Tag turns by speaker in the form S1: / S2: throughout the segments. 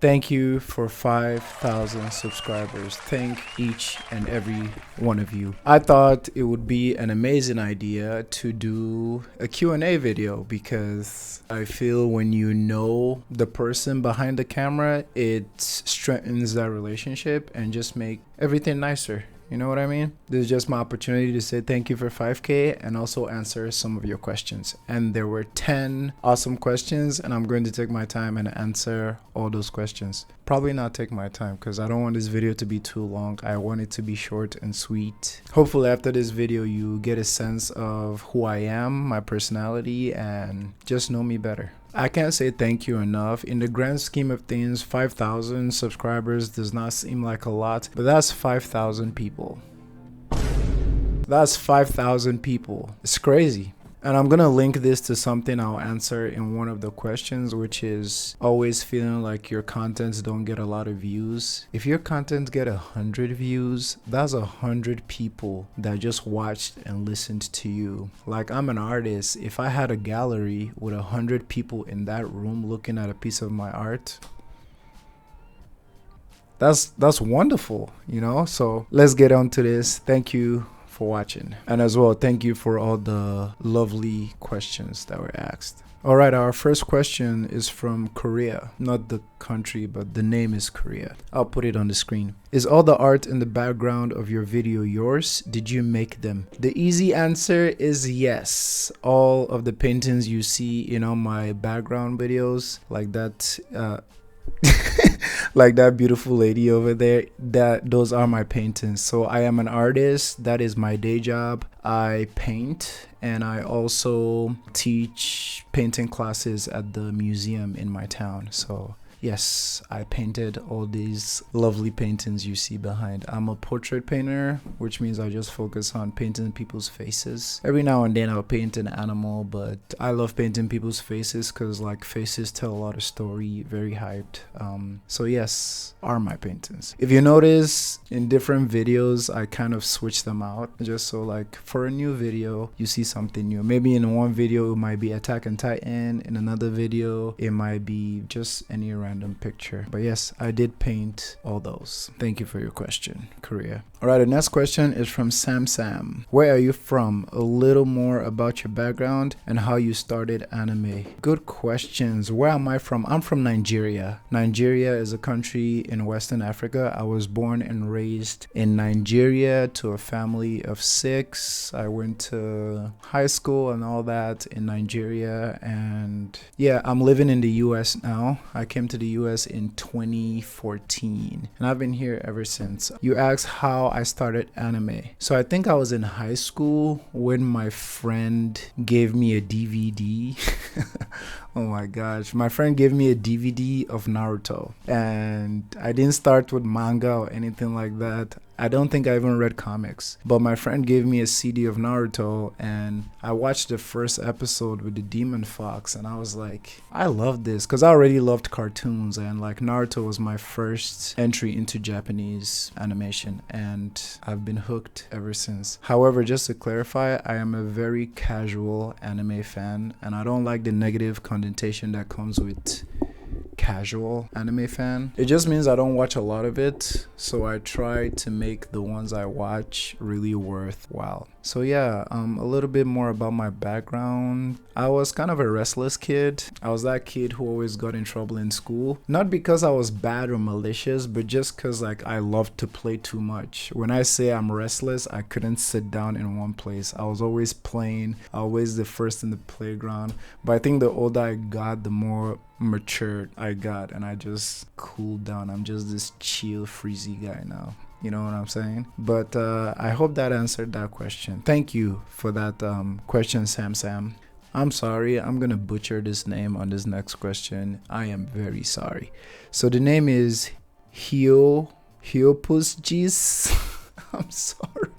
S1: Thank you for 5,000 subscribers. Thank each and every one of you. I thought it would be an amazing idea to do a Q&A video because I feel when you know the person behind the camera, it strengthens that relationship and just make everything nicer. You know what I mean? This is just my opportunity to say thank you for 5K and also answer some of your questions. And there were 10 awesome questions, and I'm going to take my time and answer all those questions. Probably not take my time because I don't want this video to be too long. I want it to be short and sweet. Hopefully after this video, you get a sense of who I am, my personality, and just know me better. I can't say thank you enough. In the grand scheme of things, 5,000 subscribers does not seem like a lot, but that's 5,000 people. That's 5,000 people. It's crazy. And I'm gonna link this to something I'll answer in one of the questions, which is always feeling like your contents don't get a lot of views. If your content get 100 views, that's 100 people that just watched and listened to you. Like, I'm an artist. If I had a gallery with 100 people in that room looking at a piece of my art, that's wonderful, you know? So let's get on to this. Thank you for watching, and as well thank you for all the lovely questions that were asked. All right, our first question is from Korea, not the country, but the name is Korea. I'll put it on the screen. Is all the art in the background of your video yours? Did you make them? The easy answer is yes. All of the paintings you see in all my background videos, like that like that beautiful lady over there, those are my paintings. So I am an artist. That is my day job. I paint, and I also teach painting classes at the museum in my town. So yes, I painted all these lovely paintings you see behind. I'm a portrait painter, which means I just focus on painting people's faces. Every now and then I'll paint an animal, but I love painting people's faces because like faces tell a lot of story, very hyped. So yes, are my paintings. If you notice in different videos, I kind of switch them out just so like for a new video, you see something new. Maybe in one video it might be Attack on Titan, in another video it might be just any random picture. But yes, I did paint all those. Thank you for your question, Korea. All right, the next question is from Sam. Where are you from? A little more about your background and how you started anime. Good questions. Where am I from? I'm from Nigeria. Nigeria is a country in Western Africa. I was born and raised in Nigeria to a family of 6. I went to high school and all that in Nigeria, and yeah, I'm living in the US now. I came to the US in 2014, and I've been here ever since. You asked how I started anime. So I think I was in high school when my friend gave me a DVD. Oh my gosh, my friend gave me a DVD of Naruto, and I didn't start with manga or anything like that. I don't think I even read comics, but my friend gave me a CD of Naruto, and I watched the first episode with the demon fox, and I was like, I love this, because I already loved cartoons, and like Naruto was my first entry into Japanese animation, and I've been hooked ever since. However, just to clarify, I am a very casual anime fan, and I don't like the negative connotation that comes with casual anime fan. It just means I don't watch a lot of it, so I try to make the ones I watch really worthwhile. So yeah, a little bit more about my background. I was kind of a restless kid. I was that kid who always got in trouble in school. Not because I was bad or malicious, but just because like I loved to play too much. When I say I'm restless, I couldn't sit down in one place. I was always playing, always the first in the playground. But I think the older I got, the more matured I got, and I just cooled down. I'm just this chill, freezy guy now. You know what I'm saying? But I hope that answered that question. Thank you for that question, Sam. I'm sorry, I'm gonna butcher this name on this next question. I am very sorry. So the name is Hiopusjis. I'm sorry.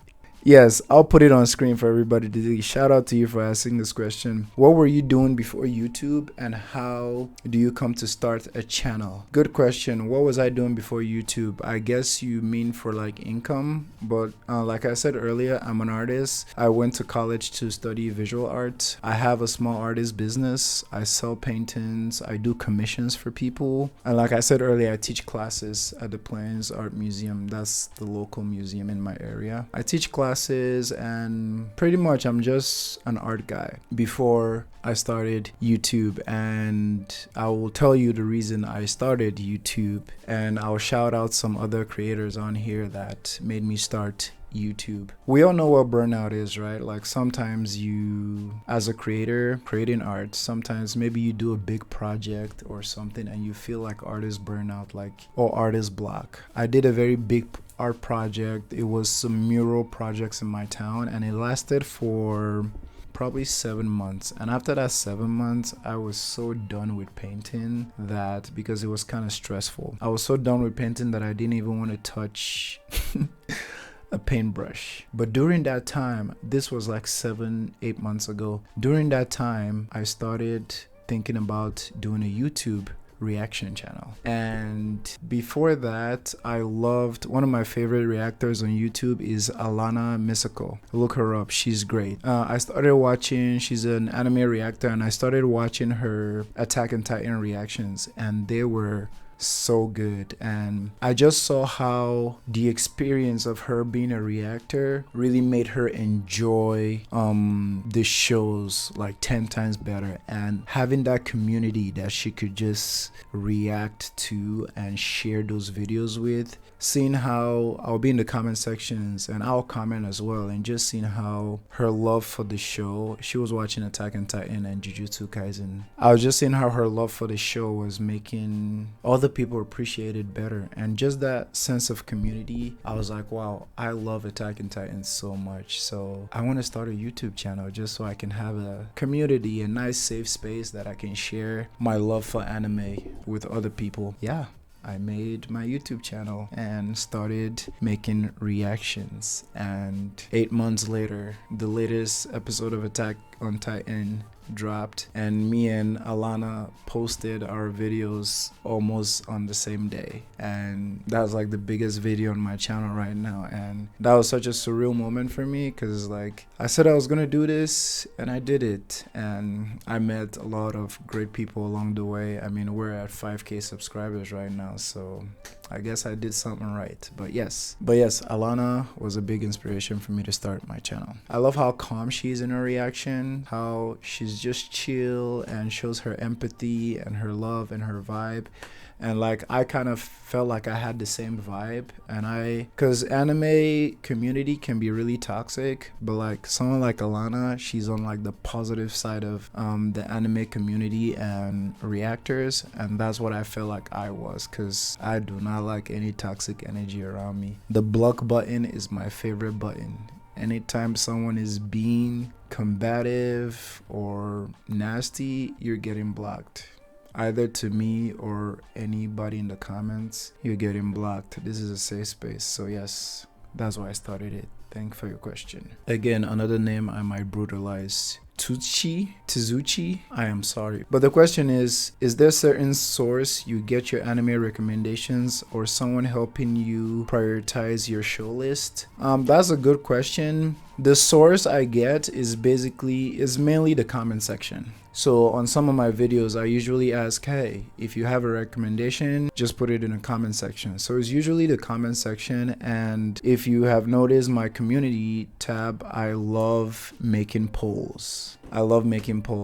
S1: Yes, I'll put it on screen for everybody to see. Shout out to you for asking this question. What were you doing before YouTube, and how do you come to start a channel? Good question. What was I doing before YouTube? I guess you mean for like income, but like I said earlier, I'm an artist. I went to college to study visual art. I have a small artist business. I sell paintings. I do commissions for people. And like I said earlier, I teach classes at the Plains Art Museum. That's the local museum in my area. I teach classes, and pretty much I'm just an art guy before I started YouTube, and I will tell you the reason I started YouTube, and I'll shout out some other creators on here that made me start YouTube. We all know what burnout is, right? Like sometimes you, as a creator creating art, sometimes maybe you do a big project or something and you feel like artist burnout, like, or artist block. I did a very big art project. It was some mural projects in my town, and it lasted for probably 7 months. And after that 7 months, I was so done with painting that, because it was kind of stressful, I was so done with painting that I didn't even want to touch a paintbrush. But during that time, this was like 7-8 months ago, during that time I started thinking about doing a YouTube reaction channel. And before that, I loved, one of my favorite reactors on YouTube is Alana Misako. Look her up, she's great. I started watching, she's an anime reactor, and I started watching her Attack on Titan reactions, and they were so good. And I just saw how the experience of her being a reactor really made her enjoy the shows like 10 times better, and having that community that she could just react to and share those videos with, seeing how I'll be in the comment sections and I'll comment as well, and just seeing how her love for the show, she was watching Attack on Titan and Jujutsu Kaisen, I was just seeing how her love for the show was making other people appreciate it better. And just that sense of community, I was like, wow, I love Attack on Titan so much, so I want to start a YouTube channel just so I can have a community, a nice safe space that I can share my love for anime with other people. Yeah, I made my YouTube channel and started making reactions, and 8 months later, the latest episode of Attack on Titan dropped, and me and Alana posted our videos almost on the same day, and that was like the biggest video on my channel right now. And that was such a surreal moment for me, because like I said I was gonna do this and I did it, and I met a lot of great people along the way. I mean, we're at 5K subscribers right now, so I guess I did something right. But yes, Alana was a big inspiration for me to start my channel. I love how calm she is in her reaction, how she's just chill and shows her empathy and her love and her vibe. And like I kind of felt like I had the same vibe, and because anime community can be really toxic, but like someone like Alana, she's on like the positive side of the anime community and reactors, and that's what I felt like I was, because I do not like any toxic energy around me. The block button is my favorite button. Anytime someone is being combative or nasty, you're getting blocked. Either to me or anybody in the comments, you're getting blocked. This is a safe space. So yes, that's why I started it. Thank you for your question. Again, another name I might brutalize. Tizuchi, I am sorry. But the question is there a certain source you get your anime recommendations, or someone helping you prioritize your show list? That's a good question. The source I get is mainly the comment section. So on some of my videos, I usually ask, hey, if you have a recommendation, just put it in the comment section. So it's usually the comment section. And if you have noticed my community tab, I love making polls.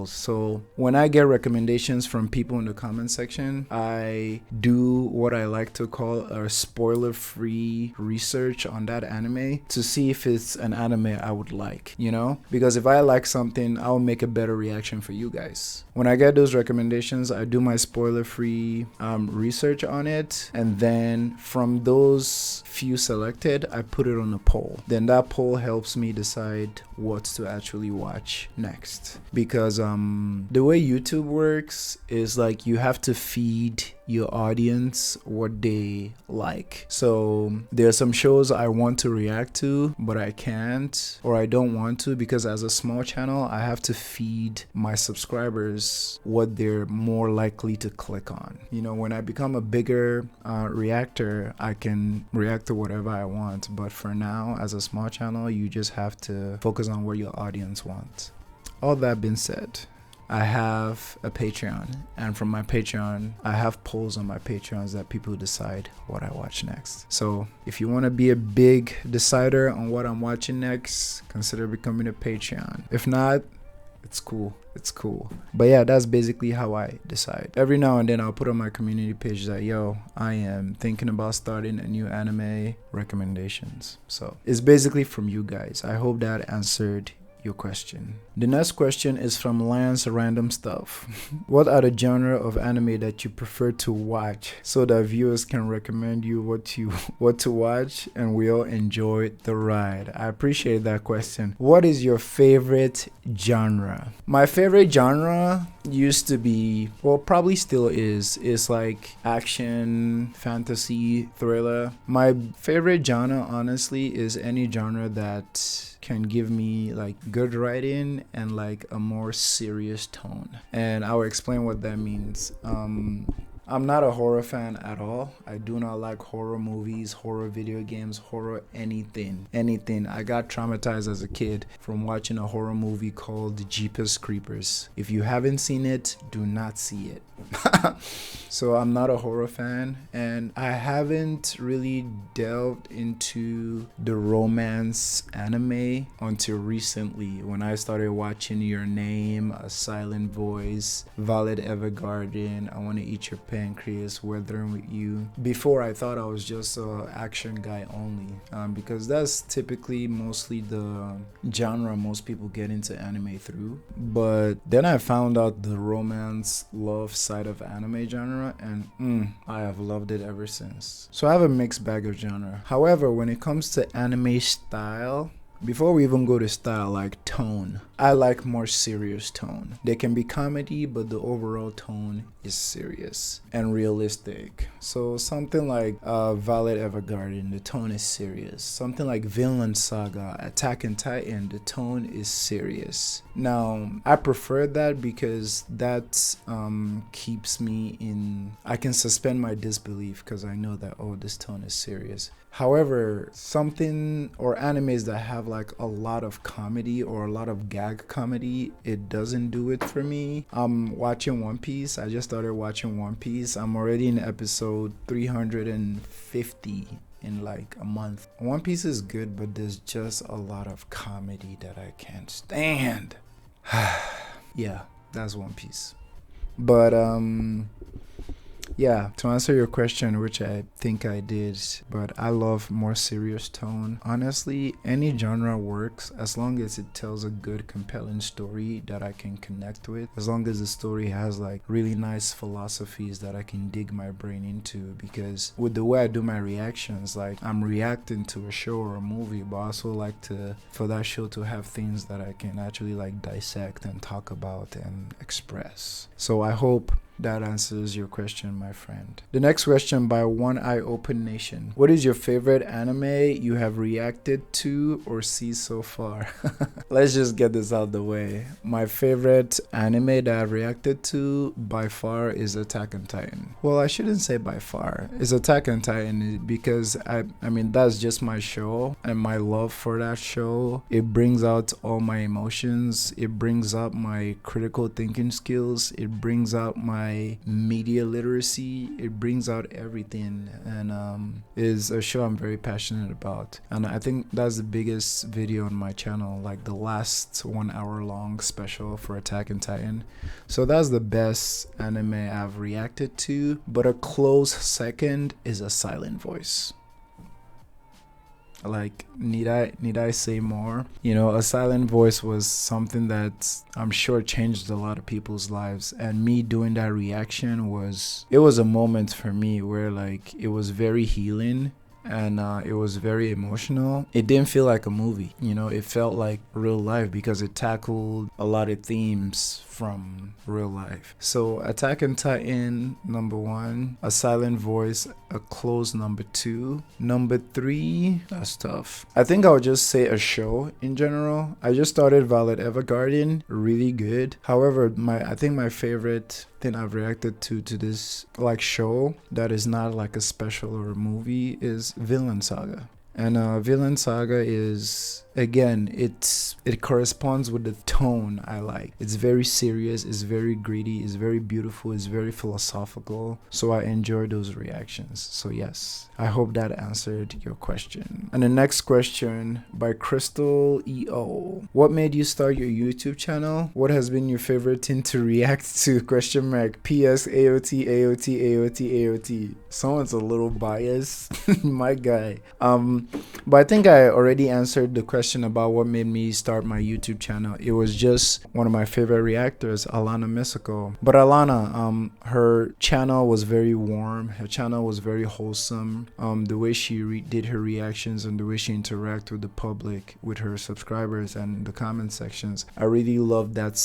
S1: So when I get recommendations from people in the comment section, I do what I like to call a spoiler-free research on that anime to see if it's an anime I would like, you know? Because if I like something, I'll make a better reaction for you guys. When I get those recommendations, I do my spoiler-free research on it, and then from those few selected, I put it on a poll. Then that poll helps me decide what to actually watch next. next, because the way YouTube works is like you have to feed your audience what they like. So there are some shows I want to react to, but I can't, or I don't want to, because as a small channel, I have to feed my subscribers what they're more likely to click on. You know, when I become a bigger reactor, I can react to whatever I want. But for now, as a small channel, you just have to focus on what your audience wants. All that being said, I have a Patreon, and from my Patreon, I have polls on my Patreons that people decide what I watch next. So if you want to be a big decider on what I'm watching next, consider becoming a Patreon. If not, it's cool. It's cool. But yeah, that's basically how I decide. Every now and then I'll put on my community page that, yo, I am thinking about starting a new anime recommendations. So it's basically from you guys. I hope that answered your question. The next question is from Lance Random Stuff. What are the genre of anime that you prefer to watch so that viewers can recommend you what to watch and we all enjoy the ride? I appreciate that question. What is your favorite genre? My favorite genre used to be, well, probably still is like action, fantasy, thriller. My favorite genre, honestly, is any genre that can give me like good writing and like a more serious tone. And I'll explain what that means. I'm not a horror fan at all. I do not like horror movies, horror video games, horror anything. I got traumatized as a kid from watching a horror movie called Jeepers Creepers. If you haven't seen it, do not see it. So I'm not a horror fan, and I haven't really delved into the romance anime until recently when I started watching Your Name, A Silent Voice, Violet Evergarden, I Want to Eat Your Pancreas, Weathering With You. Before, I thought I was just an action guy only, because that's typically mostly the genre most people get into anime through. But then I found out the romance love side of anime genre, and I have loved it ever since. So I have a mixed bag of genre. However, when it comes to anime style, before we even go to style, like tone, I like more serious tone. They can be comedy, but the overall tone is serious and realistic. So something like Violet Evergarden, the tone is serious. Something like Vinland Saga, Attack on Titan, the tone is serious. Now, I prefer that because that keeps me in, I can suspend my disbelief because I know that, oh, this tone is serious. However, something or animes that have like a lot of comedy or a lot of gag comedy, it doesn't do it for me. I'm watching One Piece. I just started watching One Piece. I'm already in episode 350 in like a month. One Piece is good, but there's just a lot of comedy that I can't stand. Yeah, that's One Piece. But yeah, to answer your question, which I think I did, but I love more serious tone. Honestly, any genre works as long as it tells a good, compelling story that I can connect with. As long as the story has like really nice philosophies that I can dig my brain into. Because with the way I do my reactions, like I'm reacting to a show or a movie, but I also like for that show to have things that I can actually like dissect and talk about and express. So I hope that answers your question, my friend. The next question by One Eye Open Nation. What is your favorite anime you have reacted to or see so far? Let's just get this out of the way. My favorite anime that I've reacted to by far is Attack on Titan. Well, I shouldn't say by far. It's Attack on Titan because I mean that's just my show, and my love for that show, it brings out all my emotions. It brings up my critical thinking skills. It brings out my media literacy. It brings out everything, and is a show I'm very passionate about. And I think that's the biggest video on my channel, like the last 1 hour long special for Attack on Titan. So that's the best anime I've reacted to, but a close second is A Silent Voice. Like, need I say more? You know, A Silent Voice was something that I'm sure changed a lot of people's lives, and me doing that reaction was a moment for me where like it was very healing, and it was very emotional. It didn't feel like a movie, you know, it felt like real life because it tackled a lot of themes from real life. So Attack on Titan #1, A Silent Voice a close #2. #3, that's tough. I think I would just say a show in general. I just started Violet Evergarden, really good. However, I think my favorite thing I've reacted to this like show that is not like a special or a movie is Villain Saga. And Villain Saga is, again, it corresponds with the tone I like. It's very serious, it's very gritty, it's very beautiful, it's very philosophical. So I enjoy those reactions. So yes, I hope that answered your question. And the next question by Crystal EO. What made you start your YouTube channel? What has been your favorite thing to react to? Question mark. PS AOT AOT AOT AOT. Someone's a little biased. My guy. But I think I already answered the question about what made me start my YouTube channel. It was just one of my favorite reactors, Alana Misako. But Alana, her channel was very warm. Her channel was very wholesome. The way she did her reactions and the way she interacted with the public, with her subscribers and the comment sections, I really loved that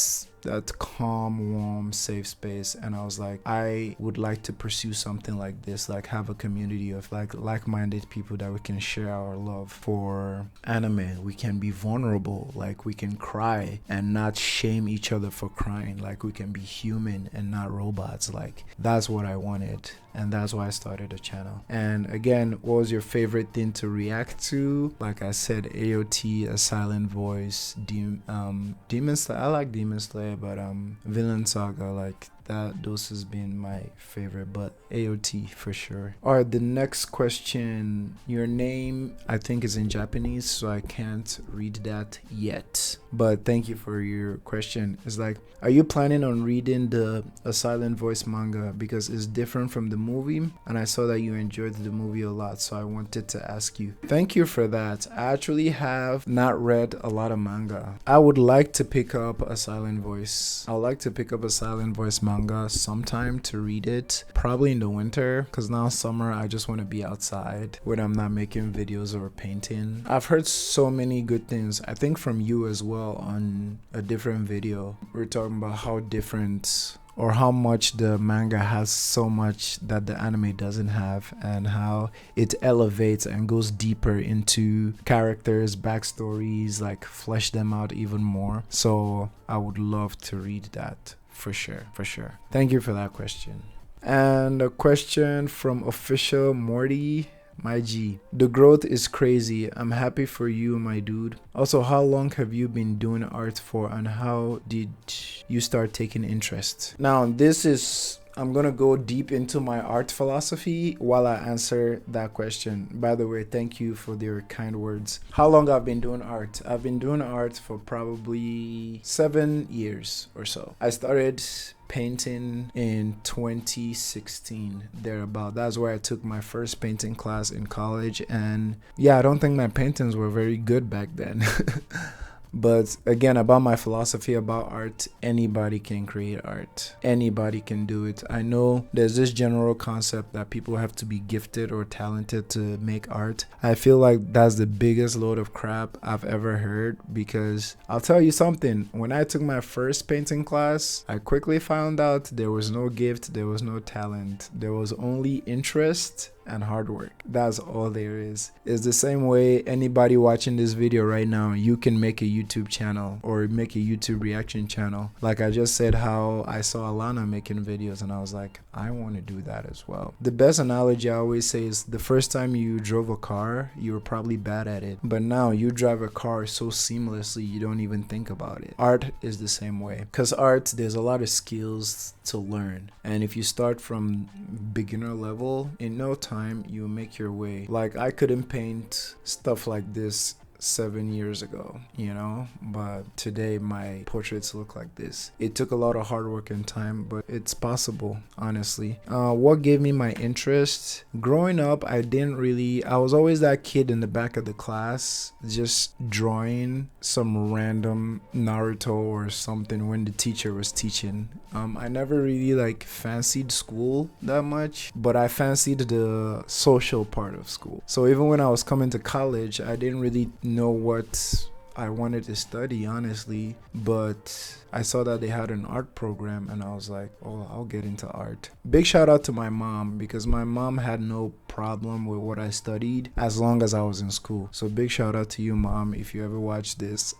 S1: calm, warm, safe space. And I was like, I would like to pursue something like this, like have a community of like-minded people that we can share our love for anime. We can be vulnerable, like we can cry and not shame each other for crying, like we can be human and not robots. Like that's what I wanted, and that's why I started a channel. And again, what was your favorite thing to react to? Like I said, AOT, A Silent Voice, Demon Slayer. I like Demon Slayer, but Villain Saga, like that, those has been my favorite, but AOT for sure. All right, the next question. Your name I think is in Japanese, so I can't read that yet, but thank you for your question. It's like, are you planning on reading the A Silent Voice manga because it's different from the movie, and I saw that you enjoyed the movie a lot, so I wanted to ask you. Thank you for that. I actually have not read a lot of manga. I would like to pick up A Silent Voice. I would like to pick up A Silent Voice manga sometime to read it, probably in the winter, because now summer I just want to be outside when I'm not making videos or painting. I've heard so many good things, I think from you as well, on a different video. We're talking about how different or how much the manga has so much that the anime doesn't have, and how it elevates and goes deeper into characters, backstories, like flesh them out even more. So I would love to read that for sure. Thank you for that question. And a question from official Morty. My G, the growth is crazy. I'm happy for you, my dude. Also, how long have you been doing art for, and how did you start taking interest? Now, I'm gonna go deep into my art philosophy while I answer that question. By the way, thank you for your kind words. How long I've been doing art? I've been doing art for probably 7 years or so. I started painting in 2016, thereabout. That's where I took my first painting class in college, and yeah, I don't think my paintings were very good back then. But again, about my philosophy about art, anybody can create art. Anybody can do it. I know there's this general concept that people have to be gifted or talented to make art. I feel like that's the biggest load of crap I've ever heard, because I'll tell you something. When I took my first painting class, I quickly found out there was no gift, there was no talent. There was only interest and hard work. That's all there is. It's the same way anybody watching this video right now, you can make a YouTube channel or make a YouTube reaction channel. Like I just said, how I saw Alana making videos and I was like, I want to do that as well. The best analogy I always say is the first time you drove a car, you were probably bad at it, but now you drive a car so seamlessly you don't even think about it. Art is the same way, because art, there's a lot of skills to learn, and if you start from beginner level, in no time you make your way. Like I couldn't paint stuff like this 7 years ago, you know, but today my portraits look like this. It took a lot of hard work and time, but it's possible, honestly. What gave me my interest? Growing up, I was always that kid in the back of the class just drawing some random Naruto or something when the teacher was teaching. I never really like fancied school that much, but I fancied the social part of school. So even when I was coming to college, I didn't really know what I wanted to study, honestly, but I saw that they had an art program and I was like, oh, I'll get into art. Big shout out to my mom, because my mom had no problem with what I studied as long as I was in school. So big shout out to you, Mom, if you ever watch this.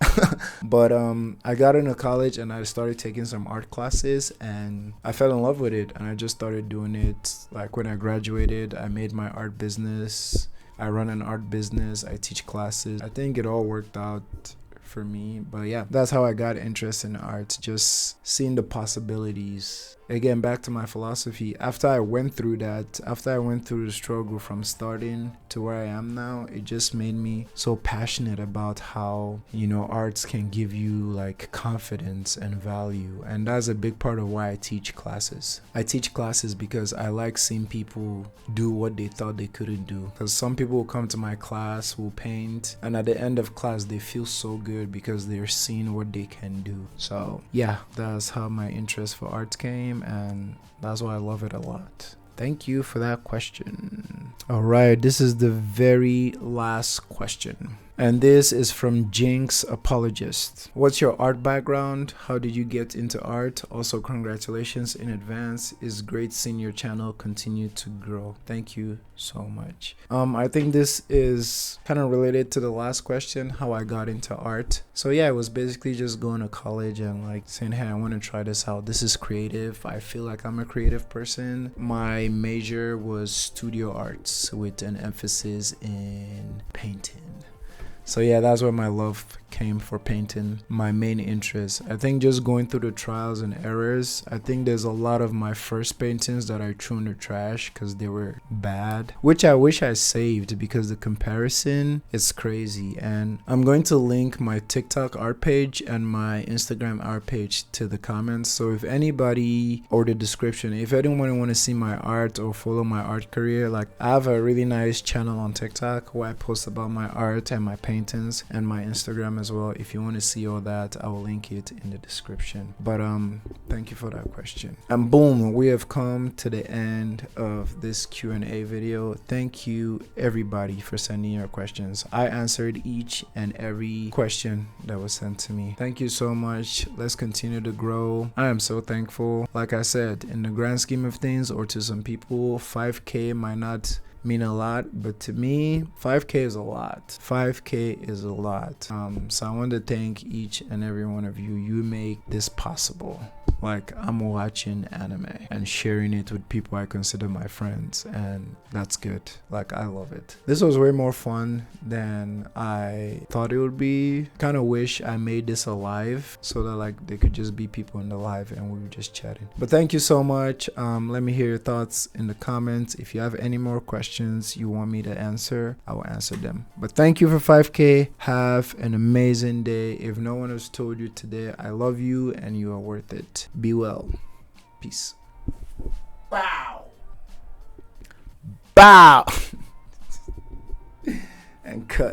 S1: But I got into college and I started taking some art classes and I fell in love with it, and I just started doing it. Like when I graduated, I made my art business. I run an art business. I teach classes. I think it all worked out for me. But yeah, that's how I got interested in art, just seeing the possibilities. Again, back to my philosophy. After I went through the struggle from starting to where I am now, it just made me so passionate about how, you know, arts can give you like confidence and value. And that's a big part of why I teach classes. I teach classes because I like seeing people do what they thought they couldn't do. Because some people will come to my class, will paint, and at the end of class, they feel so good because they're seeing what they can do. So yeah, that's how my interest for art came, and that's why I love it a lot. Thank you for that question. All right, this is the very last question. And this is from Jinx Apologist. What's your art background? How did you get into art? Also, congratulations in advance. It's great seeing your channel continue to grow. Thank you so much. I think this is kind of related to the last question, how I got into art. So yeah, it was basically just going to college and like saying, hey, I want to try this out. This is creative. I feel like I'm a creative person. My major was studio arts with an emphasis in painting. So yeah, that's where my love came for painting, my main interest. I think just going through the trials and errors, I think there's a lot of my first paintings that I threw in the trash because they were bad, which I wish I saved because the comparison is crazy. And I'm going to link my TikTok art page and my Instagram art page to the comments. So if anybody, or the description, if anyone want to see my art or follow my art career, like I have a really nice channel on TikTok where I post about my art and my paintings, and my Instagram as well. If you want to see all that, I will link it in the description. But thank you for that question. And boom, we have come to the end of this Q&A video. Thank you everybody for sending your questions. I answered each and every question that was sent to me. Thank you so much. Let's continue to grow. I am so thankful. Like I said, in the grand scheme of things, or to some people, 5K might not mean a lot, but to me 5K is a lot. 5K is a lot. So I want to thank each and every one of you. You make this possible. Like, I'm watching anime and sharing it with people I consider my friends, and that's good. Like, I love it. This was way more fun than I thought it would be. Kind of wish I made this a live so that like there could just be people in the live and we were just chatting. But thank you so much. Let me hear your thoughts in the comments. If you have any more questions you want me to answer, I will answer them. But thank you for 5K. Have an amazing day. If no one has told you today, I love you and you are worth it. Be well. Peace. Bow. Bow. And cut.